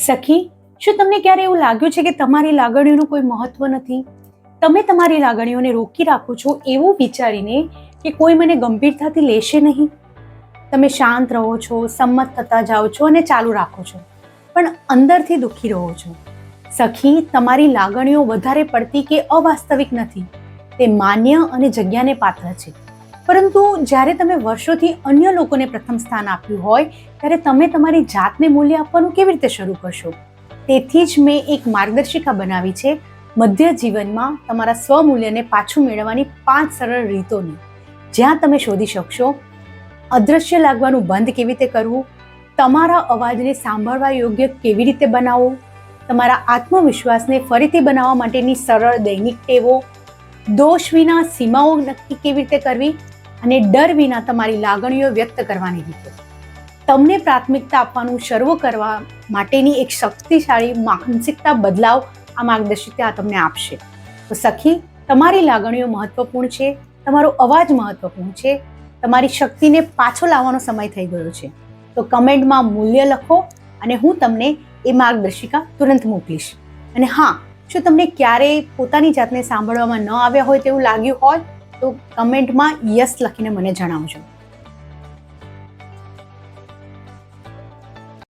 સખી, શું તમને ક્યારે એવું લાગ્યું છે કે તમારી લાગણીઓનું કોઈ મહત્વ નથી? તમે તમારી લાગણીઓને રોકી રાખો છો એવું વિચારીને કે કોઈ મને ગંભીરતાથી લેશે નહીં. તમે શાંત રહો છો, સંમત થતા જાઓ છો અને ચાલુ રાખો છો, પણ અંદરથી દુઃખી રહો છો. સખી, તમારી લાગણીઓ વધારે પડતી કે અવાસ્તવિક નથી. તે માન્ય અને જગ્યાને પાત્ર છે. પરંતુ જ્યારે તમે વર્ષોથી અન્ય લોકોને પ્રથમ સ્થાન આપ્યું હોય ત્યારે તમે તમારી જાતને મૂલ્ય આપવાનું કેવી રીતે શરૂ કરશો? તેથી જ મેં એક માર્ગદર્શિકા બનાવી છે, મધ્ય જીવનમાં તમારા સ્વમૂલ્યને પાછું મેળવવાની 5 સરળ રીતોની, જ્યાં તમે શોધી શકશો અદૃશ્ય લાગવાનું બંધ કેવી રીતે કરવું, તમારા અવાજને સાંભળવા યોગ્ય કેવી રીતે બનાવવો, તમારા આત્મવિશ્વાસને ફરીથી બનાવવા માટેની સરળ દૈનિક ટેવો, દોષ વિના સીમાઓ નક્કી કેવી રીતે કરવી અને ડર વિના તમારી લાગણીઓ વ્યક્ત કરવાની રીતે. તમને પ્રાથમિકતા આપવાનું શરૂ કરવા માટેની એક શક્તિશાળી માનસિકતા બદલાવ આ માર્ગદર્શિકા તમને આપશે. તો સખી, તમારી લાગણીઓ મહત્વપૂર્ણ છે, તમારો અવાજ મહત્વપૂર્ણ છે, તમારી શક્તિને પાછો લાવવાનો સમય થઈ ગયો છે. તો કમેન્ટમાં મૂલ્ય લખો અને હું તમને એ માર્ગદર્શિકા તુરંત મોકલીશ. અને હા, જો તમને ક્યારેય પોતાની જાતને સાંભળવામાં ન આવ્યા હોય તેવું લાગ્યું હોય તો કમેન્ટમાં યસ લખીને મને જણાવજો.